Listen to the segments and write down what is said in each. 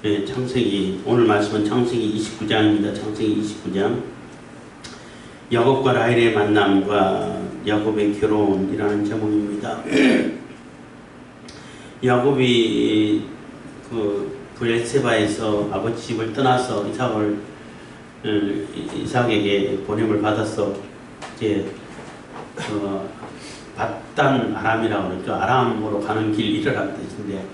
네, 창세기, 오늘 말씀은 창세기 29장입니다. 창세기 29장. 야곱과 라헬의 만남과 야곱의 결혼이라는 제목입니다. 야곱이 그 브엘세바에서 아버지 집을 떠나서 이삭에게 보냄을 받아서 이제 바단 아람이라고 그러죠. 아람으로 가는 길이라는 뜻인데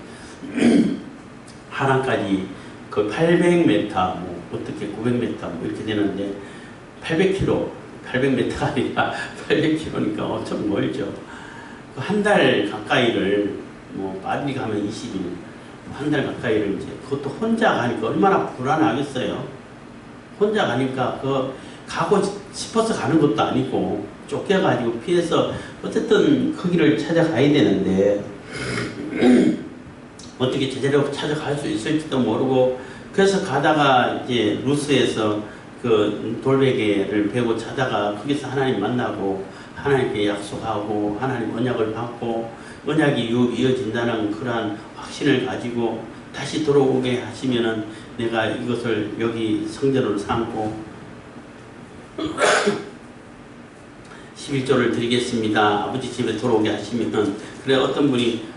하란까지 그 800m, 뭐 어떻게 900m 뭐 이렇게 되는데 800m가 아니라 800km니까 엄청 멀죠. 한 달 가까이를 뭐 빨리 가면 20일, 한 달 가까이를 이제 그것도 혼자 가니까 얼마나 불안하겠어요. 혼자 가니까 가고 싶어서 가는 것도 아니고 쫓겨가지고 피해서 어쨌든 그 길을 찾아가야 되는데 어떻게 제대로 찾아갈 수 있을지도 모르고 그래서 가다가 이제 루스에서 그 돌베개를 베고 자다가 거기서 하나님 만나고 하나님께 약속하고 하나님 언약을 받고 언약이 이어진다는 그러한 확신을 가지고 다시 돌아오게 하시면은 내가 이것을 여기 성전으로 삼고 11조를 드리겠습니다. 아버지 집에 돌아오게 하시면은 그래 어떤 분이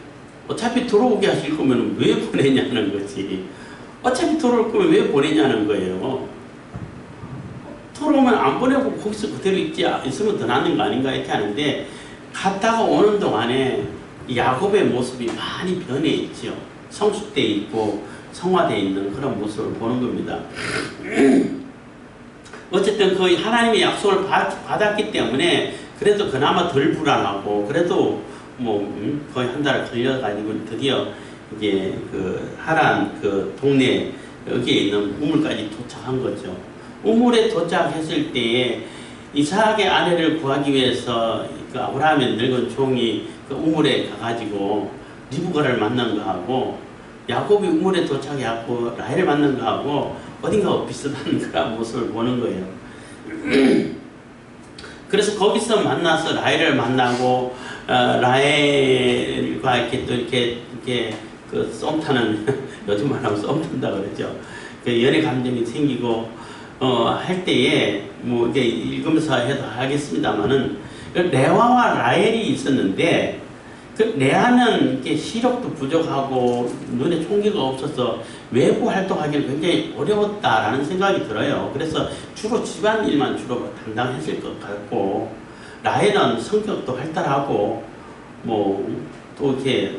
어차피 돌아오게 하실 거면 왜 보내냐는 거지. 어차피 돌아올 거면 왜 보내냐는 거예요. 돌아오면 안 보내고 거기서 그대로 있으면 더 낫는 거 아닌가 이렇게 하는데 갔다가 오는 동안에 야곱의 모습이 많이 변해 있죠. 성숙돼 있고 성화되어 있는 그런 모습을 보는 겁니다. 어쨌든 거의 하나님의 약속을 받았기 때문에 그래도 그나마 덜 불안하고 그래도 뭐 거의 한 달 걸려가지고 드디어 이제 그 하란 그 동네 여기에 있는 우물까지 도착한 거죠. 우물에 도착했을 때에 이삭의 아내를 구하기 위해서 그 아브라함의 늙은 종이 그 우물에 가가지고 리브가를 만난 거하고 야곱이 우물에 도착해갖고 라헬을 만난 거하고 어딘가 비슷한 그런 모습을 보는 거예요. 그래서 거기서 만나서 라헬을 만나고 라헬과 이렇게 또 이렇게 그 썸 타는 요즘 말하면 썸 탄다 그러죠. 그 연애 감정이 생기고 할 때에 뭐 이게 읽으면서 해도 하겠습니다만은 레아와 라헬이 있었는데 그 레아는 이렇게 시력도 부족하고 눈에 총기가 없어서 외부 활동하기는 굉장히 어려웠다라는 생각이 들어요. 그래서 주로 집안일만 주로 담당했을 것 같고 라헬은 성격도 활달하고 뭐 또 이렇게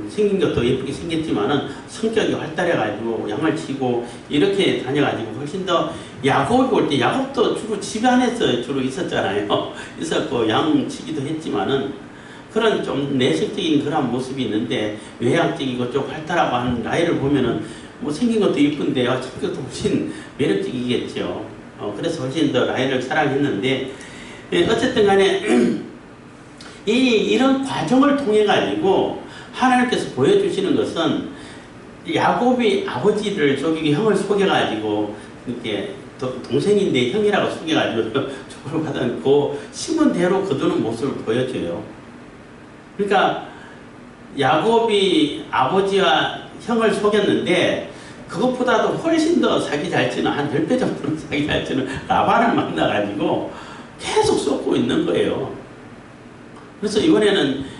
생긴 것도 예쁘게 생겼지만은 성격이 활달해가지고 양을 치고 이렇게 다녀가지고 훨씬 더 야곱이 올 때 야곱도 주로 집안에서 주로 있었잖아요. 있었고 양 치기도 했지만은 그런 좀 내색적인 그런 모습이 있는데 외향적이고 좀 활달하고 하는 라헬을 보면은 뭐 생긴 것도 이쁜데 성격도 훨씬 매력적이겠죠. 그래서 훨씬 더 라헬을 사랑했는데 어쨌든 간에 이런 과정을 통해 가지고 하나님께서 보여주시는 것은 야곱이 아버지를 저기 형을 속여가지고 이렇게 동생인데 형이라고 속여가지고 저걸 받아놓고 심은 대로 거두는 모습을 보여줘요. 그러니까 야곱이 아버지와 형을 속였는데 그것보다도 훨씬 더 사기 잘 치는 한 10배 정도는 사기 잘 치는 라반을 만나가지고 계속 쏟고 있는 거예요. 그래서 이번에는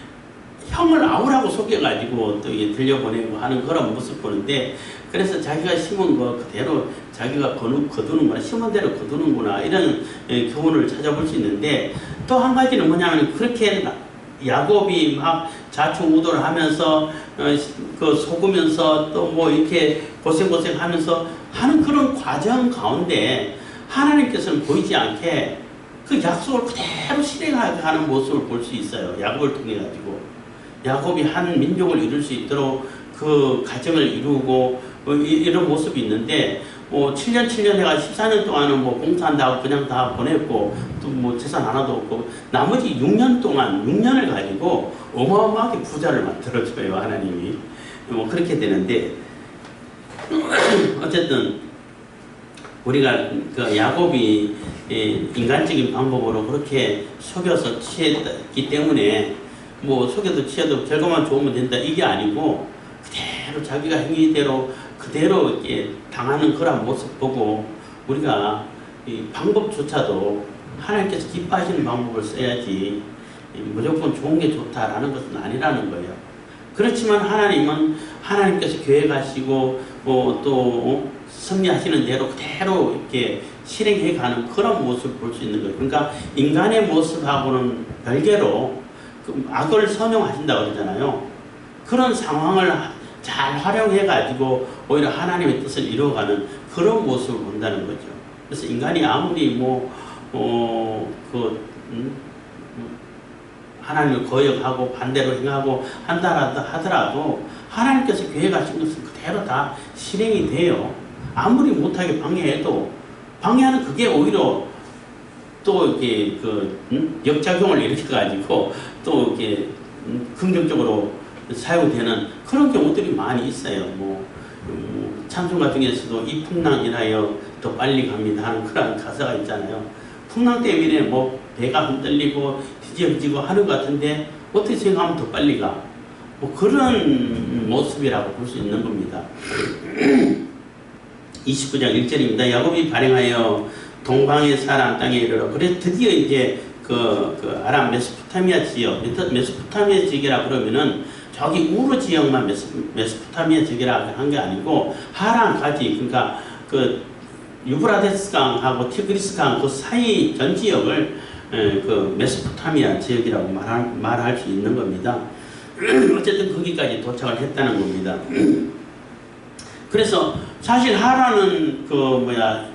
형을 아우라고 속여가지고 또 이게 들려보내고 하는 그런 모습 보는데 그래서 자기가 심은 거 그대로 자기가 거두는구나, 심은 대로 거두는구나 이런 교훈을 찾아볼 수 있는데 또 한 가지는 뭐냐면 그렇게 야곱이 막 좌충우돌 하면서 그 속으면서 또 뭐 이렇게 고생고생 하면서 하는 그런 과정 가운데 하나님께서는 보이지 않게 그 약속을 그대로 실행하는 모습을 볼 수 있어요. 야곱을 통해 가지고 야곱이 한 민족을 이룰 수 있도록 그 가정을 이루고 이런 모습이 있는데 뭐 7년 해가 14년 동안은 뭐 봉사한다고 그냥 다 보냈고 또 뭐 재산 하나도 없고 나머지 6년 동안 6년을 가지고 어마어마하게 부자를 만들어줘요. 하나님이 뭐 그렇게 되는데 어쨌든 우리가 그 야곱이 인간적인 방법으로 그렇게 속여서 취했기 때문에 뭐 속여도 취해도 결과만 좋으면 된다 이게 아니고 그대로 자기가 행위대로 그대로 이렇게 당하는 그런 모습 보고 우리가 이 방법조차도 하나님께서 기뻐하시는 방법을 써야지 무조건 좋은 게 좋다라는 것은 아니라는 거예요. 그렇지만 하나님은 하나님께서 계획하시고 또 섭리하시는 대로 그대로 이렇게 실행해가는 그런 모습을 볼 수 있는 거예요. 그러니까 인간의 모습하고는 별개로 그 악을 선용하신다고 그러잖아요. 그런 상황을 잘 활용해가지고 오히려 하나님의 뜻을 이루어가는 그런 모습을 본다는 거죠. 그래서 인간이 아무리 하나님을 거역하고 반대로 행하고 한다 하더라도 하나님께서 계획하신 것은 그대로 다 실행이 돼요. 아무리 못하게 방해해도 방해하는 그게 오히려 또 이렇게 역작용을 일으켜가지고 또 이렇게 긍정적으로 사용되는 그런 경우들이 많이 있어요. 찬송가 중에서도 이 풍랑 인하여 더 빨리 갑니다 하는 그런 가사가 있잖아요. 풍랑 때문에 배가 흔들리고 뒤집어지고 하는 것 같은데 어떻게 생각하면 더 빨리 가? 그런 모습이라고 볼 수 있는 겁니다. 29장 1절입니다. 야곱이 발행하여 동방의 사람 땅에 이르러. 그래서 드디어 이제 아람 메소포타미아 지역, 메소포타미아 지역이라 그러면은 저기 우르 지역만 메소포타미아 지역이라 한 게 아니고 하란까지, 그러니까 유브라데스 강하고 티그리스 강 그 사이 전 지역을 메소포타미아 지역이라고 말할 수 있는 겁니다. 어쨌든 거기까지 도착을 했다는 겁니다. 그래서 사실 하란은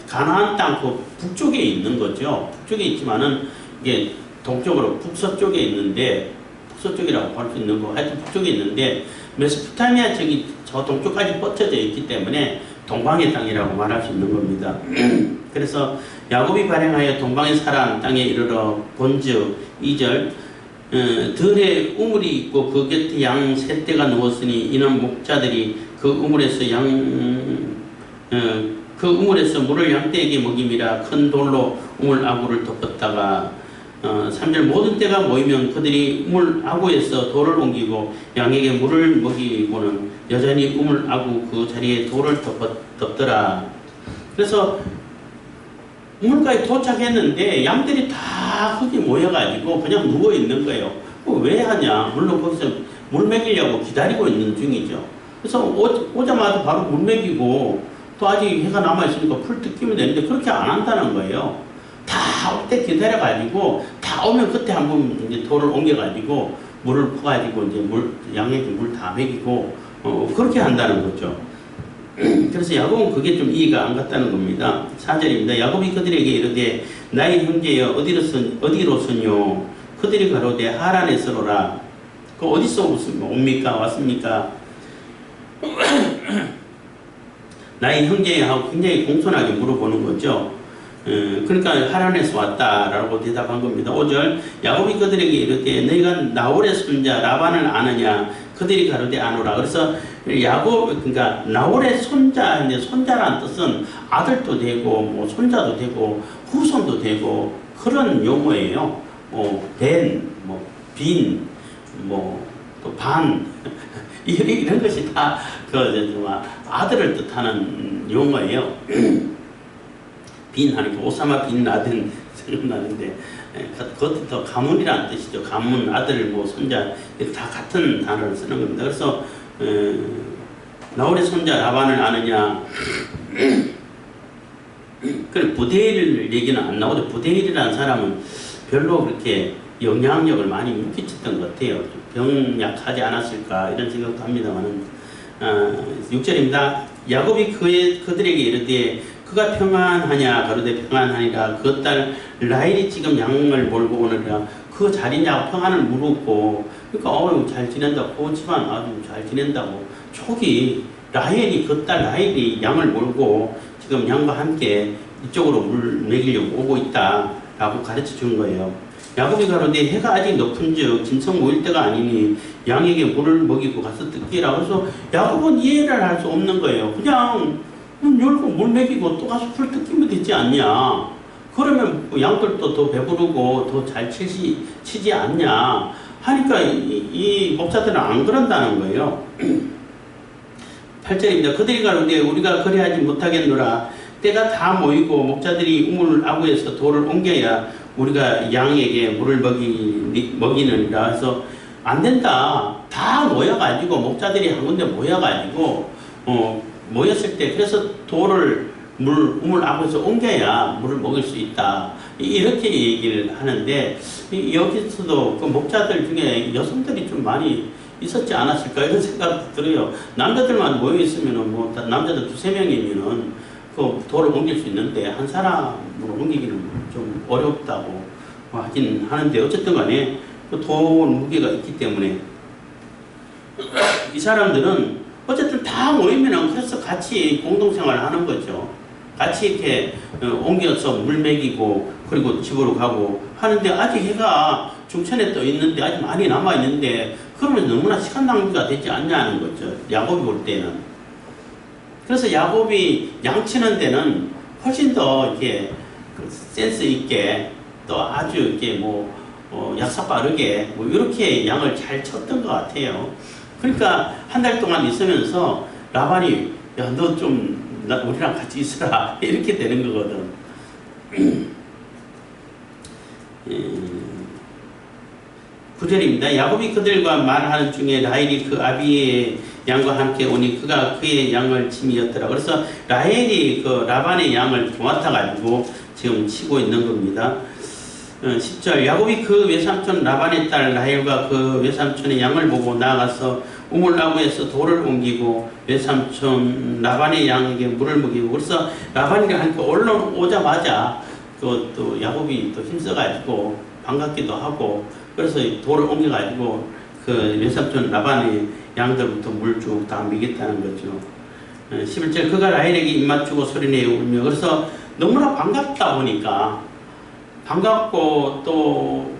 가나안 땅 북쪽에 있는 거죠. 북쪽에 있지만은 이게 동쪽으로 북서쪽에 있는데, 북서쪽이라고 볼 수 있는 거, 하여튼 북쪽에 있는데 메소포타미아 지역이 저 동쪽까지 뻗쳐져 있기 때문에 동방의 땅이라고 말할 수 있는 겁니다. 그래서 야곱이 발행하여 동방의 사람 땅에 이르러 본즉 2절 들에 우물이 있고 그 곁에 양 세 떼가 누웠으니 이는 목자들이 그 우물에서 물을 양떼에게 먹임이라 큰 돌로 우물 아구를 덮었다가 3절 모든 떼가 모이면 그들이 우물 아구에서 돌을 옮기고 양에게 물을 먹이고는 여전히 우물 아구 그 자리에 돌을 덮더라. 그래서 우물가에 도착했는데 양들이 다 거기 모여가지고 그냥 누워 있는 거예요. 왜 하냐? 물론 거기서 물 먹이려고 기다리고 있는 중이죠. 그래서 오자마자 바로 물 먹이고 또 아직 해가 남아있으니까 풀 뜯기면 되는데 그렇게 안 한다는 거예요. 다 올 때 기다려가지고 다 오면 그때 한번 이제 돌을 옮겨가지고 물을 퍼가지고 이제 양에게 물 다 먹이고 그렇게 한다는 거죠. 그래서 야곱은 그게 좀 이해가 안 갔다는 겁니다. 4절입니다. 야곱이 그들에게 이르되 나의 형제여 어디로서뇨? 그들이 가로되 하란에서로라. 어디서 옵니까? 왔습니까? 나의 형제여 하고 굉장히 공손하게 물어보는 거죠. 그러니까 하란에서 왔다라고 대답한 겁니다. 5절 야곱이 그들에게 이르되 너희가 나홀의 손자 라반을 아느냐? 그들이 가로되 아노라. 그래서 그러니까 나홀의 손자인데 손자란 뜻은 아들도 되고 손자도 되고 후손도 되고 그런 용어예요. 벤, 빈, 또 반 이런 것이 다 아들을 뜻하는 용어예요. 빈 하니까 오사마 빈 라덴 생각나는데 그것도 더 가문이라는 뜻이죠. 가문, 아들, 손자 다 같은 단어를 쓰는 겁니다. 그래서 나홀의 손자 라반을 아느냐? 그 부데일 얘기는 안 나오죠. 부데일이라는 사람은 별로 그렇게 영향력을 많이 못 끼쳤던 것 같아요. 병약하지 않았을까 이런 생각도 합니다만은 6절입니다. 야곱이 그들에게 이르되 그가 평안하냐? 가로되 평안하니라. 그 딸 라헬이 지금 양을 몰고 오느라 그 자리냐고 평안을 물었고, 그러니까 잘 지낸다고, 집안 아주 잘 지낸다고 초기 라헬이 그 딸 라헬이 양을 몰고 지금 양과 함께 이쪽으로 물 먹이려고 오고 있다라고 가르쳐 준 거예요. 야곱이 가로되 해가 아직 높은즉 진성 모일 때가 아니니 양에게 물을 먹이고 가서 뜯기라. 그래서 야곱은 이해를 할 수 없는 거예요. 그냥 열고 물 먹이고 또 가서 풀 뜯기면 되지 않냐? 그러면 양들도 더 배부르고 더 잘 치지 않냐? 하니까 이 목사들은 안 그런다는 거예요. 8절입니다. 그들이 가로되 우리가 그리하지 못하겠노라. 때가 다 모이고 목자들이 우물 아구에서 돌을 옮겨야 우리가 양에게 물을 먹이느니라. 해서 안 된다. 다 모여가지고 목자들이 한 군데 모여가지고 모였을 때 그래서 돌을 우물 아구에서 옮겨야 물을 먹을 수 있다. 이렇게 얘기를 하는데 여기서도 그 목자들 중에 여성들이 좀 많이 있었지 않았을까 이런 생각도 들어요. 남자들만 모여 있으면은 뭐 남자들 두세 명이면은 그 돌을 옮길 수 있는데 한 사람으로 옮기기는 좀 어렵다고 하긴 하는데 어쨌든 간에 그 돌 무게가 있기 때문에 이 사람들은 어쨌든 다 모이면은 그래서 같이 공동생활을 하는 거죠. 같이 이렇게 옮겨서 물 먹이고 그리고 집으로 가고 하는데 아직 해가 중천에 떠 있는데 아직 많이 남아 있는데 그러면 너무나 시간 낭비가 되지 않냐는 거죠. 야곱이 볼 때는. 그래서 야곱이 양치는 데는 훨씬 더 이렇게 센스 있게 또 아주 이렇게 약사 빠르게 이렇게 양을 잘 쳤던 것 같아요. 그러니까 한 달 동안 있으면서 라반이 야, 너 좀 우리랑 같이 있으라 이렇게 되는 거거든. 9절입니다. 야곱이 그들과 말하는 중에 라헬이 그 아비의 양과 함께 오니 그가 그의 양을 짐이었더라. 그래서 라헬이 그 라반의 양을 도맡아가지고 지금 치고 있는 겁니다. 10절 야곱이 그 외삼촌 라반의 딸 라헬과 그 외삼촌의 양을 보고 나아가서 우물나무에서 돌을 옮기고 외삼촌 라반의 양에게 물을 먹이고 그래서 라반이가 하니까 얼른 오자마자 또 야곱이 또 힘써가지고 반갑기도 하고 그래서 돌을 옮겨가지고 그 외삼촌 라반의 양들부터 물 쭉 다 먹였다는 거죠. 11절 그가 라헬에게 입맞추고 소리내어 울며 그래서 너무나 반갑다 보니까 반갑고 또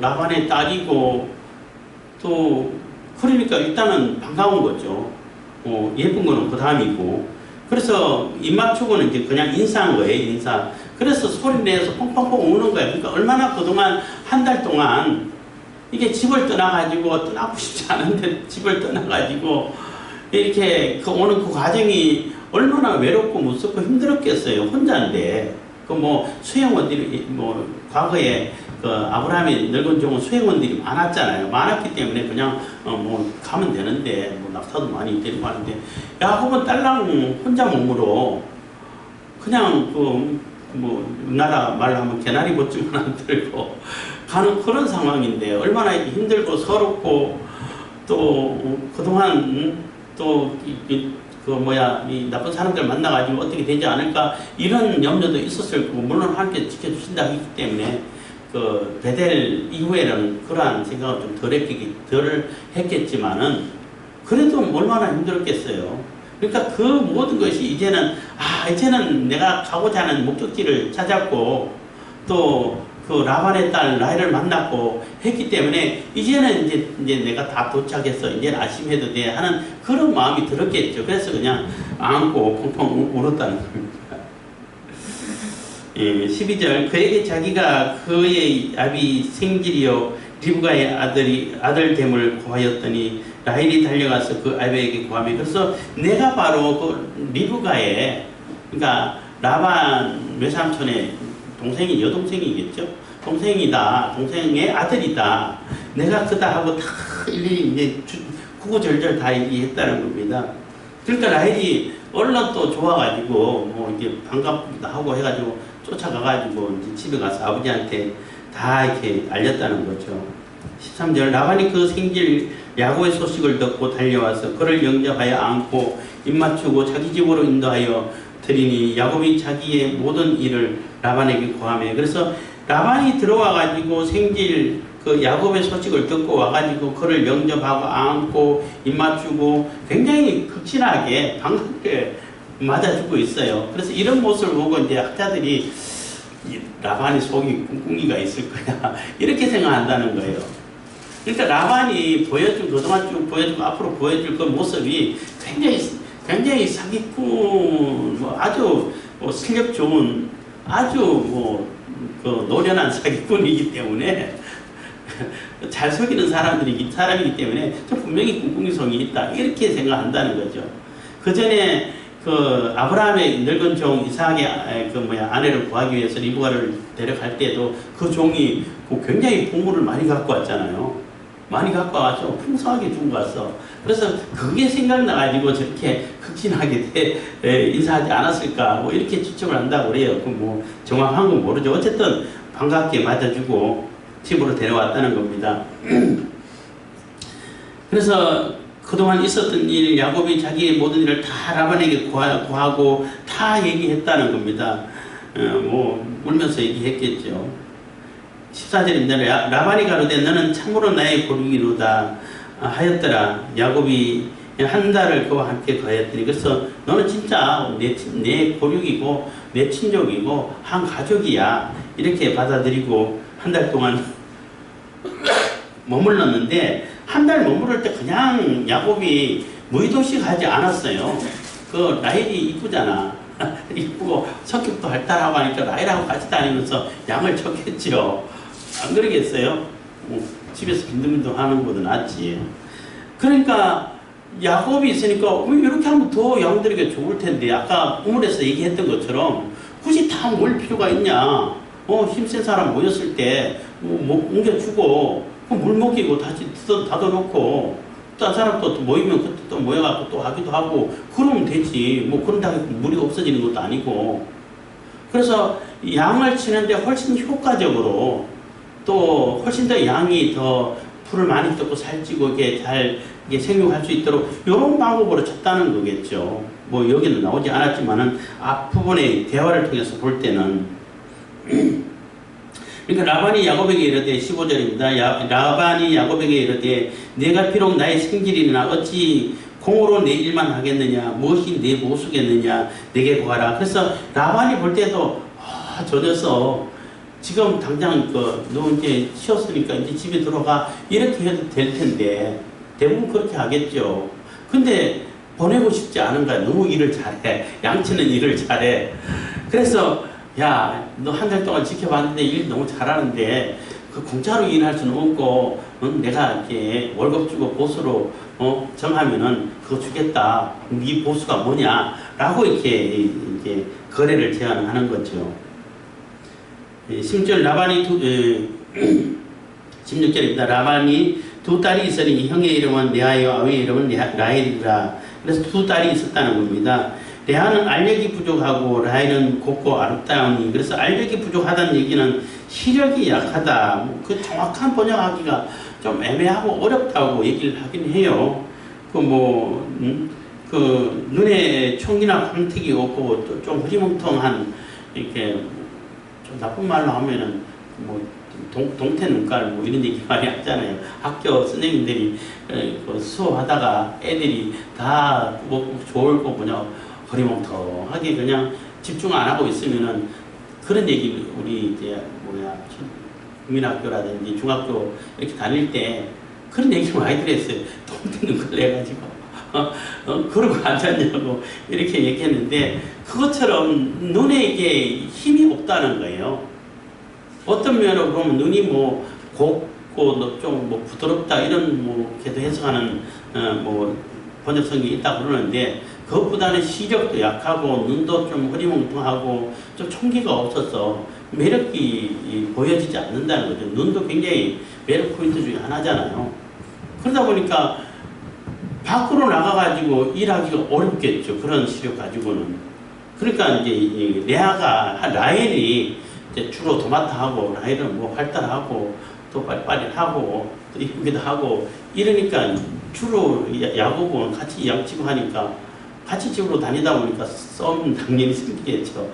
라반의 딸이고 또 그러니까 일단은 반가운 거죠. 예쁜 거는 그 다음이고 그래서 입맞추고는 이제 그냥 인사한 거예요. 인사. 그래서 소리내서 펑펑펑 우는 거예요. 그러니까 얼마나 그동안 한 달 동안 이게 집을 떠나가지고 떠나고 싶지 않은데 집을 떠나가지고 이렇게 오는 그 과정이 얼마나 외롭고 무섭고 힘들었겠어요. 혼자인데 수행원들이 과거에 그 아브라함이 늙은 종은 수행원들이 많았잖아요. 많았기 때문에 그냥 가면 되는데 낙타도 많이 데리고 가는데 야곱은 딸랑 혼자 몸으로 그냥 우리나라 말로 하면 개나리 보증만 안 들고 가는 그런 상황인데 얼마나 힘들고 서럽고 또 그동안 이 나쁜 사람들 만나가지고 어떻게 되지 않을까 이런 염려도 있었을 거고 물론 함께 지켜주신다 했기 때문에 그 베델 이후에는 그러한 생각을 좀 덜 했겠지만은 그래도 얼마나 힘들었겠어요. 그러니까 그 모든 것이 이제는 내가 가고자 하는 목적지를 찾았고 또 그 라반의 딸 라헬을 만났고 했기 때문에 이제는 이제 내가 다 도착해서 이제 안심해도 돼 하는 그런 마음이 들었겠죠. 그래서 그냥 안고 펑펑 울었다는 겁니다. 12절 그에게 자기가 그의 아비 생질이요 리브가의 아들됨을 고하였더니 라헬이 달려가서 그 아비에게 고하며 그래서 내가 바로 그 리브가의 그러니까 라반 외삼촌의 동생이 여동생이겠죠. 동생이다. 동생의 아들이다. 내가 그다 하고 다 일일이 이제 구구절절 다 얘기했다는 겁니다. 그러니까 라헬이 얼른 또 좋아가지고 이게 반갑기도 하고 해가지고 쫓아가가지고 이제 집에 가서 아버지한테 다 이렇게 알렸다는 거죠. 13절 라반이 그 생질 야곱의 소식을 듣고 달려와서 그를 영접하여 안고 입맞추고 자기 집으로 인도하여 드리니 야곱이 자기의 모든 일을 라반에게 고하며 그래서 라반이 들어와가지고 생질 그 야곱의 소식을 듣고 와가지고 그를 영접하고 안고 입맞추고 굉장히 극진하게 반갑게 맞아주고 있어요. 그래서 이런 모습을 보고 이제 학자들이 라반이 속이 꿍꿍이가 있을 거야 이렇게 생각한다는 거예요. 그러니까 라반이 그동안 쭉 보여주고 앞으로 보여줄 그 모습이 굉장히 사기꾼 아주 실력 좋은 아주 노련한 사기꾼이기 때문에 잘 속이는 사람이기 때문에 분명히 꿍꿍이성이 있다 이렇게 생각한다는 거죠. 그 전에 그 아브라함의 늙은 종 이삭의 아내를 구하기 위해서 리브가를 데려갈 때도 그 종이 굉장히 보물을 많이 갖고 왔잖아요. 많이 갖고 와서 풍성하게 주고 왔어. 그래서 그게 생각나가지고 저렇게 극진하게 인사하지 않았을까 뭐 이렇게 추측을 한다고 그래요. 뭐 정확한 건 모르죠. 어쨌든 반갑게 맞아주고 집으로 데려왔다는 겁니다. 그래서 그동안 있었던 일, 야곱이 자기의 모든 일을 다 라반에게 구하고 다 얘기했다는 겁니다. 뭐 울면서 얘기했겠죠. 14절입니다. 라반이 가로되 너는 참으로 나의 고륙이로다 하였더라. 야곱이 한 달을 그와 함께 거했더니 그래서 너는 진짜 내 고륙이고 내 친족이고 한 가족이야. 이렇게 받아들이고 한 달 동안 머물렀는데 한 달 머무를 때 그냥 야곱이 무의도식 하지 않았어요. 그 라헬이 이쁘잖아. 이쁘고 성격도 활달하고 하니까 라헬하고 같이 다니면서 양을 쳤겠죠. 안 그러겠어요? 집에서 빈둥빈둥 하는 것보다 낫지. 그러니까 야곱이 있으니까 왜 이렇게 하면 더 양들에게 좋을 텐데 아까 우물에서 얘기했던 것처럼 굳이 다 모일 필요가 있냐. 힘센 사람 모였을 때 옮겨주고 물 먹이고 다시 닫아놓고 또 한 사람 또 모이면 그때 또 모여갖고 또 하기도 하고 그러면 되지. 뭐 그런다고 물이 없어지는 것도 아니고. 그래서 양을 치는데 훨씬 효과적으로 또 훨씬 더 양이 더 풀을 많이 뜯고 살찌고 이게 잘 생육할 수 있도록 이런 방법으로 쳤다는 거겠죠. 뭐 여기는 나오지 않았지만은 앞부분의 대화를 통해서 볼 때는 그러니까 라반이 야곱에게 이르되 15절입니다. 라반이 야곱에게 이르되 내가 비록 나의 생질이나 어찌 공으로 내 일만 하겠느냐 무엇이 내 보수겠느냐 내게 구하라. 그래서 라반이 볼 때도 저 녀석 지금 당장 너 이제 쉬었으니까 이제 집에 들어가 이렇게 해도 될 텐데 대부분 그렇게 하겠죠. 근데 보내고 싶지 않은 거야. 너무 일을 잘해. 양치는 일을 잘해. 그래서 야, 너 한 달 동안 지켜봤는데 일 너무 잘하는데 그 공짜로 일할 수는 없고 내가 이렇게 월급 주고 보수로 정하면은 그거 주겠다. 네 보수가 뭐냐라고 이렇게 거래를 제안하는 거죠. 16절 라반이 16절입니다. 라반이 두 딸이 있으니 형의 이름은 레아요 아우의 이름은 라헬이라. 그래서 두 딸이 있었다는 겁니다. 레아는 알력이 부족하고 라헬은 곱고 아름다우니. 그래서 알력이 부족하다는 얘기는 시력이 약하다. 그 정확한 번역하기가 좀 애매하고 어렵다고 얘기를 하긴 해요. 그 눈에 총이나 광택이 없고 또 좀 흐리멍텅한 이렇게 좀 나쁜 말로 하면은 동태 눈깔 이런 얘기 많이 하잖아요. 학교 선생님들이 수업하다가 애들이 다 좋을 거 허리멍텅하게 그냥 집중 안 하고 있으면은 그런 얘기 우리 국민학교라든지 중학교 이렇게 다닐 때 그런 얘기 많이 들었어요. 동태 눈깔 해가지고 그러고 앉았냐고 이렇게 얘기했는데 그것처럼 눈에 이게 힘이 없다는 거예요. 어떤 면으로 보면 눈이 곱고 좀 부드럽다 이런 걔도 해석하는 번역성이 있다고 그러는데 그것보다는 시력도 약하고 눈도 좀 흐리멍텅하고 좀 총기가 없어서 매력이 보여지지 않는다는 거죠. 눈도 굉장히 매력 포인트 중에 하나잖아요. 그러다 보니까 밖으로 나가가지고 일하기가 어렵겠죠. 그런 시력 가지고는. 그러니까 이제 라헬이 이제 주로 도맡아하고 라헬은 활달하고 또 빨리빨리 하고 또 이쁘기도 하고 이러니까 주로 야곱은 같이 양치고 하니까 같이 집으로 다니다 보니까 썸 당연히 생기겠죠.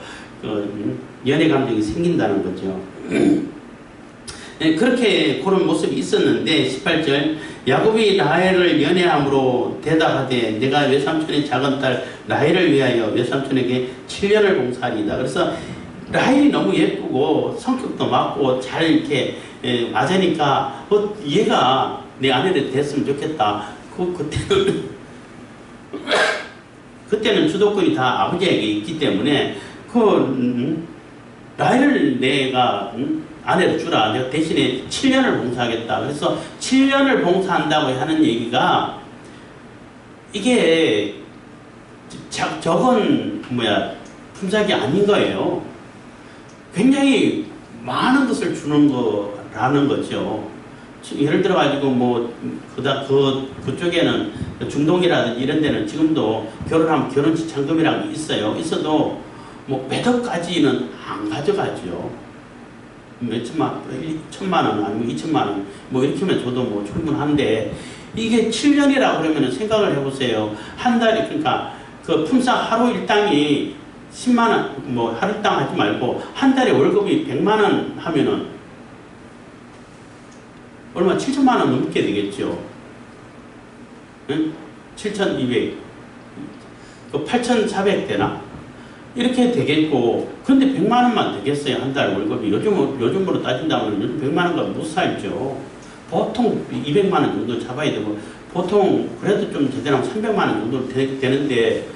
연애 감정이 생긴다는 거죠. 네, 그렇게 그런 모습이 있었는데 18절 야곱이 라헬을 연애함으로 대답하되 내가 외삼촌의 작은 딸 라헬을 위하여 외삼촌에게 7년을 봉사하리이다. 그래서 라헬이 너무 예쁘고 성격도 맞고 잘 이렇게 맞으니까 얘가 내 아내를 됐으면 좋겠다. 그때는 주도권이 다 아버지에게 있기 때문에 라헬을 내가 아내를 주라. 내가 대신에 7년을 봉사하겠다. 그래서 7년을 봉사한다고 하는 얘기가 이게 적은 품삯이 아닌 거예요. 굉장히 많은 것을 주는 거라는 거죠. 예를 들어 가지고 그쪽에는 중동이라든지 이런 데는 지금도 결혼하면 결혼지참금이라는 게 있어요. 있어도 몇 억까지는 안 가져가죠. 몇 천만, 1천만 원 아니면 2천만 원 이렇게만 줘도 충분한데, 이게 7년이라고 그러면 생각을 해보세요. 한 달에, 그러니까 그 품삯 하루 일당이 10만 원, 하루 일당 하지 말고 한 달에 월급이 100만 원 하면은 얼마? 7천만 원 넘게 되겠죠. 응? 7,200, 8,400 되나? 이렇게 되겠고, 근데 100만 원만 되겠어요. 한 달 월급이. 요즘으로 따진다면 요즘 100만 원과 못 살죠. 보통 200만 원 정도 잡아야 되고, 보통 그래도 좀 제대로 하면 300만 원 정도 되는데,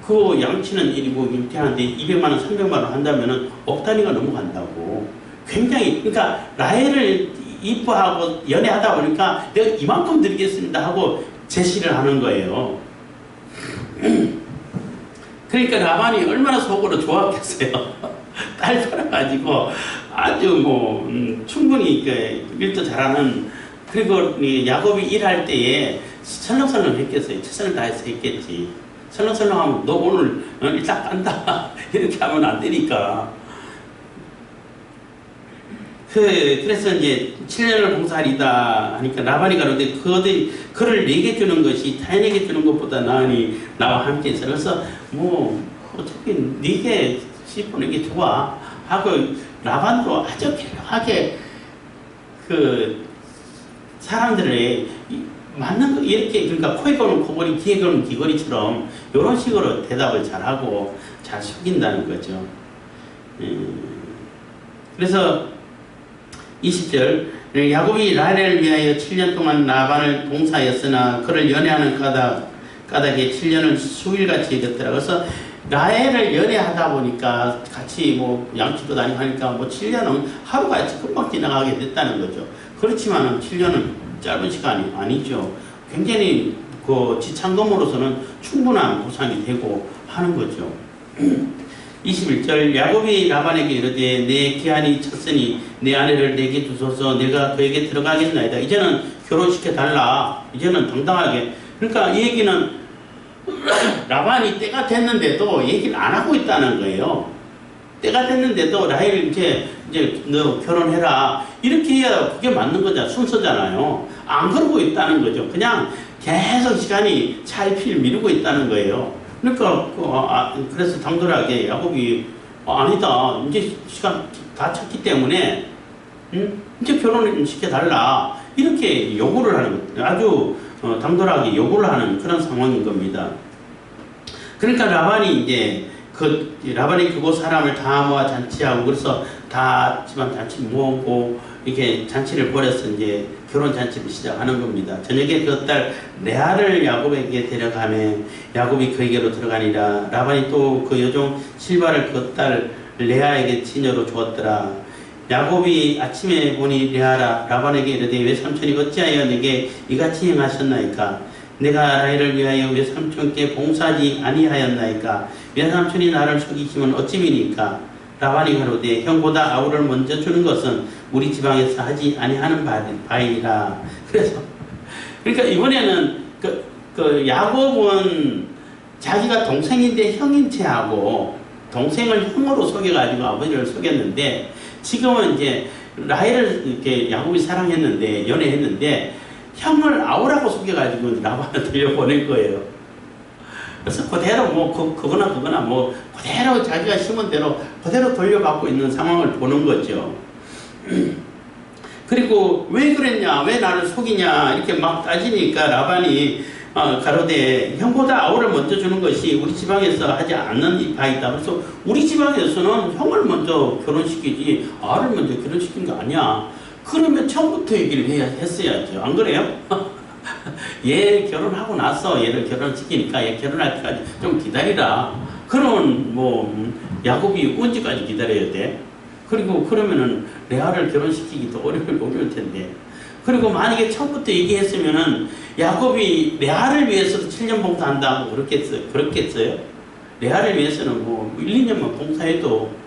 그 양치는 일이고 임태하는데 200만 원, 300만 원 한다면은 억 단위가 넘어간다고. 굉장히, 그러니까 라헬을 이뻐하고 연애하다 보니까 내가 이만큼 드리겠습니다 하고 제시를 하는 거예요. 그러니까 라반이 얼마나 속으로 좋았겠어요. 딸 팔아가지고 아주 충분히 일도 잘하는, 그리고 야곱이 일할 때에 설렁설렁 했겠어요. 최선을 다해서 했겠지. 설렁설렁 하면 너 오늘 일단 깐다 이렇게 하면 안 되니까. 그래서 이제 7년을 봉사하리다 하니까 라반이 가로되 그를 내게 주는 것이 타인에게 주는 것보다 나으니 나와 함께 있어. 그래서 어차피 네게 씹어내는 게 좋아 하고, 라반도 아주 괴로하게 사람들의 맞는 거 이렇게, 그러니까 코에 거는 코걸이, 귀에 거는 귀걸이처럼 이런 식으로 대답을 잘하고 잘 속인다는 거죠. 그래서 20절, 야곱이 라헬을 위하여 7년 동안 라반을 봉사하였으나 그를 연애하는 까닭에 7년을 수일같이 여겼더라. 그래서 라헬을 연애하다 보니까 같이 양치도 다니고 하니까 7년은 하루같이 금방 지나가게 됐다는 거죠. 그렇지만은 7년은 짧은 시간이 아니죠. 굉장히 지참금으로서는 충분한 보상이 되고 하는 거죠. 21절, 야곱이 라반에게 이르되 내 기한이 찼으니 내 아내를 내게 주소서. 내가 그에게 들어가겠나이다. 이제는 결혼시켜달라. 이제는 당당하게. 그러니까 이 얘기는 라반이 때가 됐는데도 얘기를 안 하고 있다는 거예요. 때가 됐는데도 라헬 이제 너 결혼해라 이렇게 해야 그게 맞는 거잖아. 순서잖아요. 안 그러고 있다는 거죠. 그냥 계속 시간이 차일피일 미루고 있다는 거예요. 그러니까 그래서 당돌하게 야곱이 아니다, 이제 시간 다 찼기 때문에 이제 결혼을 시켜달라 이렇게 요구를 하는 거예요. 아주 당돌하게 요구를 하는 그런 상황인 겁니다. 그러니까 라반이 이제 라반이 그곳 사람을 다 모아 잔치하고, 그래서 다 집안 잔치 모으고 이렇게 잔치를 벌여서 이제 결혼 잔치를 시작하는 겁니다. 저녁에 그 딸 레아를 야곱에게 데려가매 야곱이 그에게로 들어가니라. 라반이 또 그 여종 실바를 그 딸 레아에게 치녀로 주었더라. 야곱이 아침에 보니 레아라 라반에게 이르되 외삼촌이 어찌하여 내게 이같이 행하셨나이까? 내가 라헬을 위하여 외삼촌께 봉사하지 아니하였나이까? 외삼촌이 나를 속이시면 어찌미니까? 라반이 가로되 형보다 아우를 먼저 주는 것은 우리 지방에서 하지 아니하는 바이라. 그래서 그러니까 이번에는 야곱은 자기가 동생인데 형인 체하고 동생을 형으로 속여가지고 아버지를 속였는데, 지금은 이제 라헬을 이렇게 야곱이 사랑했는데 연애했는데 형을 아우라고 속여가지고 라반을 들려보낸 거예요. 그래서 그대로 그거나 그대로 자기가 심은 대로 그대로 돌려받고 있는 상황을 보는 거죠. 그리고 왜 그랬냐, 왜 나를 속이냐 이렇게 막 따지니까 라반이 가로되 형보다 아우를 먼저 주는 것이 우리 지방에서 하지 않는 바이다. 그래서 우리 지방에서는 형을 먼저 결혼시키지 아를 먼저 결혼시킨 거 아니야. 그러면 처음부터 얘기를 했어야죠. 안 그래요? 얘 결혼하고 나서 얘를 결혼시키니까 얘 결혼할 때까지 좀 기다리라. 그러면 야곱이 언제까지 기다려야 돼? 그리고 그러면은 레아를 결혼시키기도 어려울 텐데. 그리고 만약에 처음부터 얘기했으면은 야곱이 레아를 위해서도 7년 봉사한다고 그렇겠어요? 레아를 위해서는 뭐 1, 2년만 봉사해도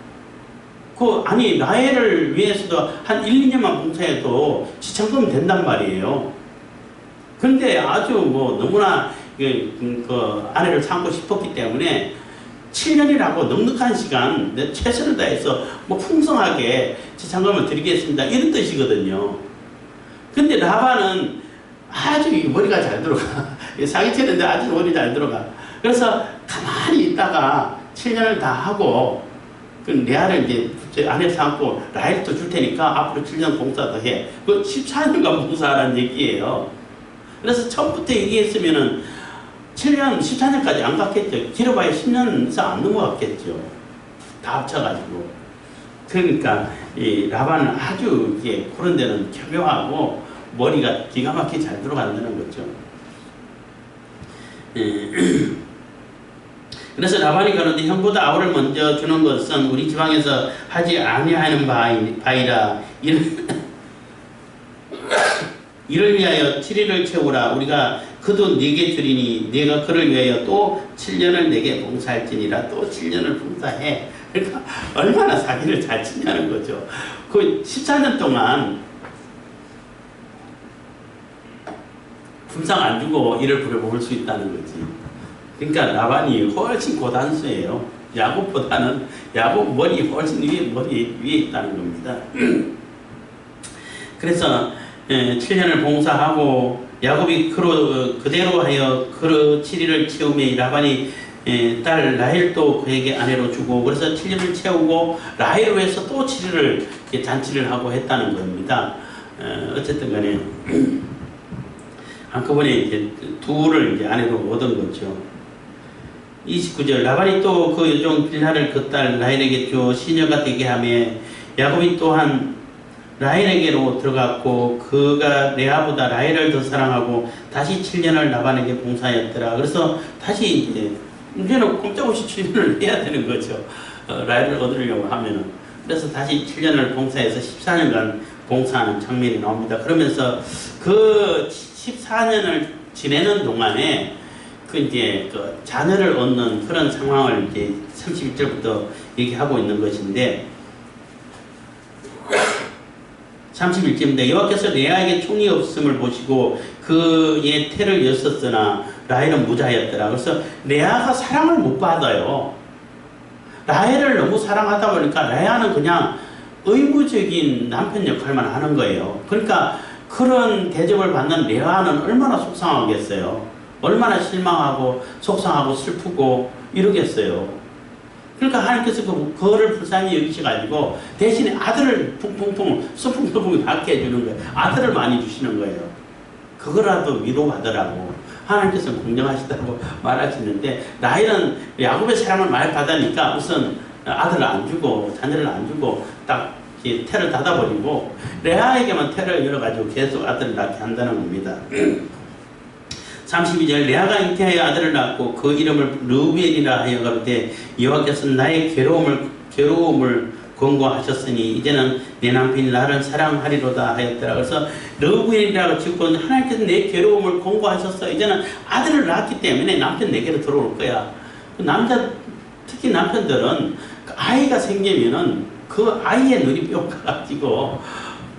아니 라헬을 위해서도 한 1, 2년만 봉사해도 지참금은 된단 말이에요. 근데 아주 뭐 너무나 그 아내를 삼고 싶었기 때문에 7년이라고 넉넉한 시간 내 최선을 다해서 뭐 풍성하게 지참금을 드리겠습니다 이런 뜻이거든요. 근데 라반은 아주 머리가 잘 들어가. 사기치는데 아주 머리 잘 들어가. 그래서 가만히 있다가 7년을 다 하고 그 레아를 이제 아내를 삼고 라헬도 줄 테니까 앞으로 7년 봉사 더 해. 그 14년간 봉사하라는 얘기예요. 그래서 처음부터 얘기했으면은 7년, 14년까지 안 갔겠죠. 길어봐야 10년 이상 안 넘어갔겠죠. 다 합쳐가지고. 그러니까 이 라반은 아주 이게 그런 데는 교묘하고 머리가 기가 막히게 잘 들어간다는 거죠. 그래서 라반이 가로되 형보다 아우를 먼저 주는 것은 우리 지방에서 하지 아니하는 바이라. 이를 위하여 7일을 채우라. 우리가 그도 네게 주리니 네가 그를 위하여 또 7년을 내게 봉사할지니라. 또 7년을 봉사해. 그러니까 얼마나 사기를 잘 치냐는 거죠. 그 14년 동안 품상 안 주고 일을 부려먹을 수 있다는 거지. 그러니까 라반이 훨씬 고단수예요. 야곱보다는 야곱 머리 훨씬 머리 위에 있다는 겁니다. 그래서 7년을 봉사하고 야곱이 그대로 하여 그로 7일을 채우며 라반이 딸 라헬도 그에게 아내로 주고 그래서 7년을 채우고 라헬로 해서 또 7일을 잔치를 하고 했다는 겁니다. 어쨌든 간에 한꺼번에 이제 둘을 이제 아내로 얻은 거죠. 29절 라반이 또 그 여종 빌하를 그 딸 라헬에게 줘 시녀가 되게 하며 야곱이 또한 라헬에게로 들어갔고 그가 레아보다 라헬을 더 사랑하고 다시 7년을 라반에게 봉사하였더라. 그래서 다시 이제는 꼼짝없이 7년을 해야 되는 거죠. 라헬을 얻으려고 하면은. 그래서 다시 7년을 봉사해서 14년간 봉사하는 장면이 나옵니다. 그러면서 그 14년을 지내는 동안에 그 자녀를 얻는 그런 상황을 이제 31절부터 얘기하고 있는 것인데 31절입니다. 여호와께서 레아에게 총이 없음을 보시고 그의 태를 여었으나 라헬은 무자였더라. 그래서 레아가 사랑을 못 받아요. 라헬을 너무 사랑하다 보니까 레아는 그냥 의무적인 남편 역할만 하는 거예요. 그러니까 그런 대접을 받는 레아는 얼마나 속상하겠어요. 얼마나 실망하고 속상하고 슬프고 이러겠어요. 그러니까 하나님께서 그거를 불쌍히 여기셔가지고 대신에 아들을 풍풍풍 수풍수풍 낳게 해주는 거예요. 아들을 많이 주시는 거예요. 그거라도 위로받으라고 하나님께서는 공정하시다고 말하시는데 라헬은 야곱의 사랑을 많이 받으니까 우선 아들을 안 주고 자녀를 안 주고 딱 태를 닫아버리고 레아에게만 태를 열어가지고 계속 아들을 낳게 한다는 겁니다. 32절 레아가 잉태하여 아들을 낳고 그 이름을 르우벤이라 하여 가로되 여호와께서 나의 괴로움을 권고하셨으니 이제는 내 남편이 나를 사랑하리로다 하였더라. 그래서 르우벤이라고 짓고 하나님께서 내 괴로움을 권고하셨어. 이제는 아들을 낳았기 때문에 남편 내게로 들어올 거야. 남자 특히 남편들은 그 아이가 생기면은 그 아이의 눈이 뿅가가지고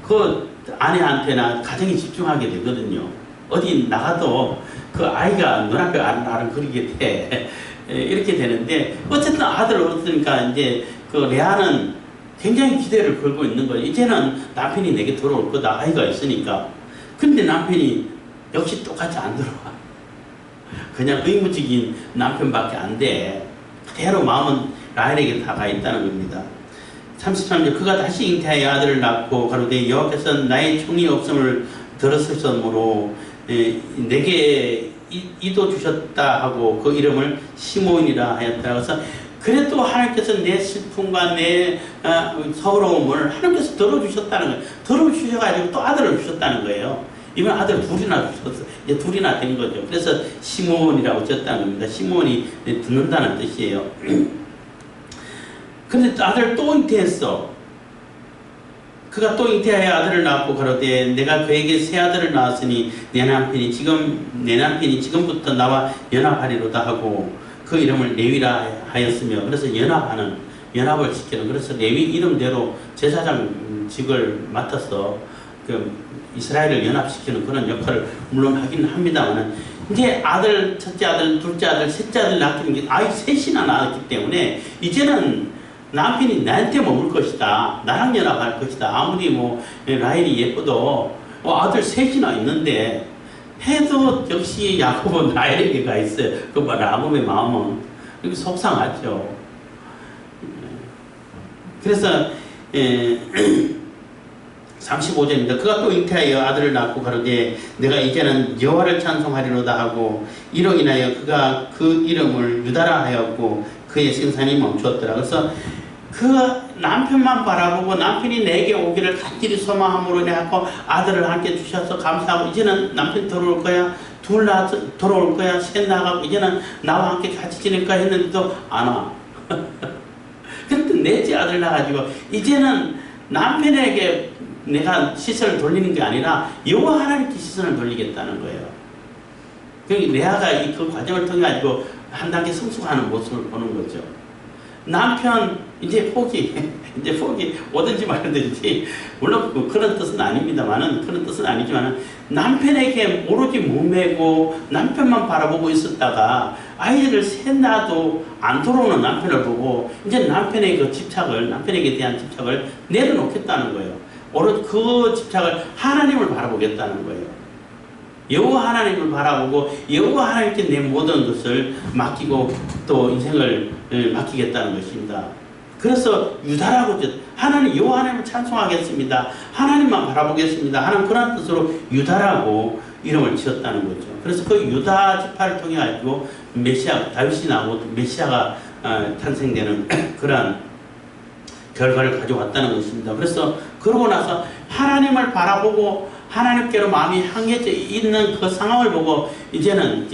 그 아내한테나 가정에 집중하게 되거든요. 어디 나가도 그 아이가 눈앞에 아른아른거리게 돼. 이렇게 되는데 어쨌든 아들을 얻으니까 이제 그 레아는 굉장히 기대를 걸고 있는 거예요. 이제는 남편이 내게 들어올 거다. 아이가 있으니까. 근데 남편이 역시 똑같이 안 들어와. 그냥 의무적인 남편밖에 안 돼. 그대로 마음은 라헬에게 다가 있다는 겁니다. 33절 그가 다시 잉태하여 아들을 낳고 가로되 여호와께서 나의 총이 없음을 들었으므로 내게 이도 주셨다 하고 그 이름을 시므온이라 하였다. 그래서 그래도 하나님께서 내 슬픔과 내 서러움을 하나님께서 덜어주셨다는 거예요. 덜어주셔가지고 또 아들을 주셨다는 거예요. 이번 아들 둘이나 주셨어요. 이제 둘이나 된 거죠. 그래서 시므온이라고 지었다는 겁니다. 시므온이 듣는다는 뜻이에요. 근데 아들 또 잉태했어. 그가 또 잉태하여 아들을 낳았고 가로되 내가 그에게 새 아들을 낳았으니 내 남편이 지금부터 나와 연합하리로다 하고 그 이름을 레위라 하였으며, 그래서 연합을 시키는, 그래서 레위 이름대로 제사장직을 맡아서 그 이스라엘을 연합시키는 그런 역할을 물론 하긴 합니다만은, 이제 아들, 첫째 아들, 둘째 아들, 셋째 아들 낳기는 게 아이 셋이나 낳았기 때문에 이제는 남편이 나한테 머물 것이다, 나랑 연합할 것이다. 아무리 뭐 라헬이 예뻐도 아들 셋이나 있는데 해도 역시 야곱은 라헬에게 가 있어요. 그 라합의 마음은 이렇게 속상하죠. 그래서 35절입니다. 그가 또 잉태하여 아들을 낳고 가로되 내가 이제는 여호와를 찬송하리로다 하고 이로 인하여 그가 그 이름을 유다라 하였고 그의 생산이 멈추었더라. 그래서 그 남편만 바라보고 남편이 내게 오기를 간절히 소망함으로 인하여 아들을 함께 주셔서 감사하고, 이제는 남편 돌아올 거야, 둘 돌아올 거야, 셋 나가고 이제는 나와 함께 같이 지낼까 했는데도 안 와. 그런데 넷째 아들 나가지고 이제는 남편에게 내가 시선을 돌리는 게 아니라 여호와 하나님께 시선을 돌리겠다는 거예요. 그러니까 레아가 그 과정을 통해 가지고 한 단계 성숙하는 모습을 보는 거죠. 남편 이제 포기 오든지 말든지, 물론 그런 뜻은 아니지만은 남편에게 오로지 목매고 남편만 바라보고 있었다가 아이들을 셋 낳아도 안 돌아오는 남편을 보고 이제 남편에게 대한 집착을 내려놓겠다는 거예요. 오로지 그 집착을 하나님을 바라보겠다는 거예요. 여호와 하나님을 바라보고 여호와 하나님께 내 모든 것을 맡기고 또 인생을 맡기겠다는 것입니다. 그래서 유다라고 하나님, 여호와 하나님을 찬송하겠습니다, 하나님만 바라보겠습니다 하는 그런 뜻으로 유다라고 이름을 지었다는 거죠. 그래서 그 유다 지파를 통해 가지고 다윗이 나오고 메시아가 탄생되는 그러한 결과를 가져왔다는 것입니다. 그래서 그러고 나서 하나님을 바라보고 하나님께로 마음이 향해져 있는 그 상황을 보고 이제는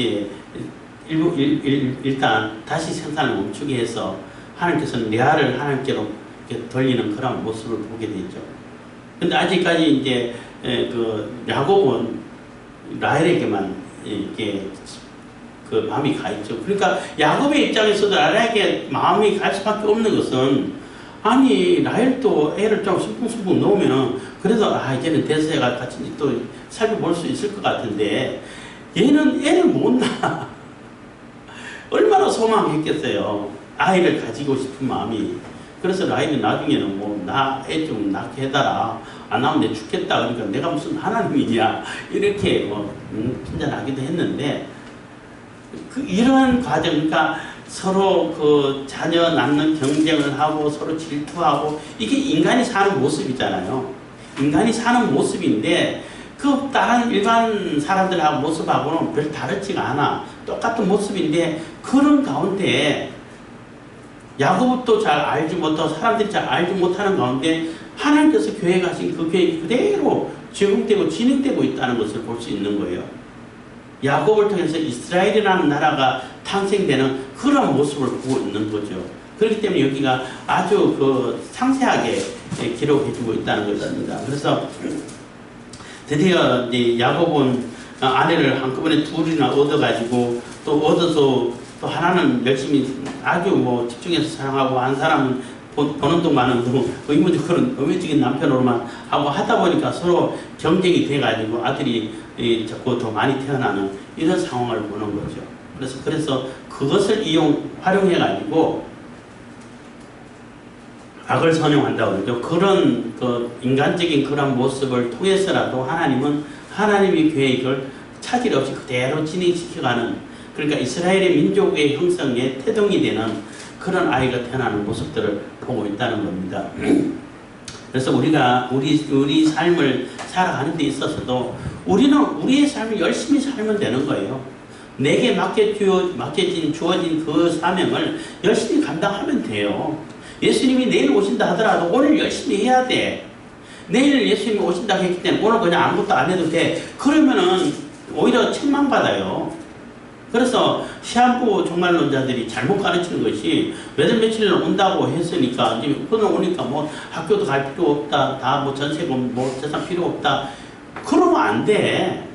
일단 다시 생산을 멈추게 해서 하나님께서는 레아를 하나님께로 돌리는 그런 모습을 보게 되죠. 근데 아직까지 이제 그 야곱은 라헬에게만 이렇게 그 마음이 가 있죠. 그러니까 야곱의 입장에서도 라헬에게 마음이 갈 수밖에 없는 것은, 아니 라헬도 애를 좀 숨풍숨풍 놓으면은 그래도 이제는 대세가 같이 또 살펴볼 수 있을 것 같은데 얘는 애를 못 낳아. 얼마나 소망했겠어요, 아이를 가지고 싶은 마음이. 그래서 라헬이 나중에는 뭐 나 애 좀 낳게 해달라, 안 나오면 내 죽겠다, 그러니까 내가 무슨 하나님이냐 이렇게 판단하기도 했는데, 이런 과정, 그러니까 서로 그 자녀 낳는 경쟁을 하고 서로 질투하고, 이게 인간이 사는 모습이잖아요. 인간이 사는 모습인데 그 다른 일반 사람들하고 모습하고는 별 다르지가 않아. 똑같은 모습인데 그런 가운데 야곱도 잘 알지 못하고 사람들이 잘 알지 못하는 가운데 하나님께서 계획하신 그 계획이 그대로 적용되고 진행되고 있다는 것을 볼 수 있는 거예요. 야곱을 통해서 이스라엘이라는 나라가 탄생되는 그런 모습을 보고 있는 거죠. 그렇기 때문에 여기가 아주 그 상세하게 기록해주고 있다는 것입니다. 그래서 드디어 이제 야곱은 아내를 한꺼번에 둘이나 얻어가지고, 또 얻어서 또 하나는 열심히 아주 뭐 집중해서 사랑하고, 한 사람은 보는 동 마는 동 의무적인 남편으로만 하고 하다 보니까 서로 경쟁이 돼가지고 아들이 자꾸 더 많이 태어나는 이런 상황을 보는 거죠. 그래서 그것을 활용해가지고 악을 선용한다고 그러죠. 그런 그 인간적인 그런 모습을 통해서라도 하나님은 하나님의 계획을 차질 없이 그대로 진행시켜가는, 그러니까 이스라엘의 민족의 형성에 태동이 되는 그런 아이가 태어나는 모습들을 보고 있다는 겁니다. 그래서 우리가 우리 삶을 살아가는 데 있어서도 우리는 우리의 삶을 열심히 살면 되는 거예요. 내게 주어진 그 사명을 열심히 감당하면 돼요. 예수님이 내일 오신다 하더라도 오늘 열심히 해야 돼. 내일 예수님이 오신다고 했기 때문에 오늘 그냥 아무것도 안 해도 돼. 그러면은 오히려 책망받아요. 그래서 시한부 종말론자들이 잘못 가르치는 것이 몇월 며칠 온다고 했으니까 이제 그날 오니까 뭐 학교도 갈 필요 없다, 다 뭐 전세금 뭐 재산 필요 없다, 그러면 안 돼.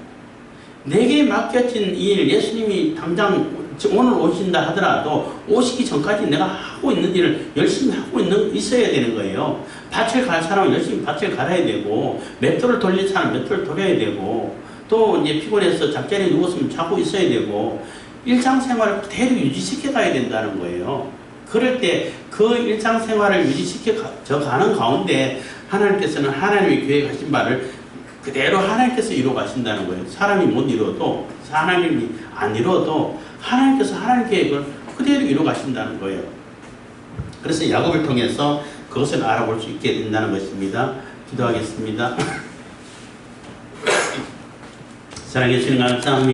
내게 맡겨진 일, 예수님이 당장 오늘 오신다 하더라도 오시기 전까지 내가 하고 있는 일을 열심히 하고 있어야 되는 거예요. 밭을 갈 사람은 열심히 밭을 갈아야 되고, 맷돌을 돌릴 사람은 맷돌을 돌려야 되고, 또 이제 피곤해서 잠자리에 누웠으면 자고 있어야 되고, 일상생활을 그대로 유지시켜 가야 된다는 거예요. 그럴 때 그 일상생활을 유지시켜 가는 가운데 하나님께서는 하나님의 계획하신 바를 그대로 하나님께서 이루어 가신다는 거예요. 사람이 못 이루어도, 하나님이 안 이루어도 하나님께서 하나님 계획을 그대로 이루어 가신다는 거예요. 그래서 야곱을 통해서 그것을 알아볼 수 있게 된다는 것입니다. 기도하겠습니다. 사랑해 주시는 감사합니다.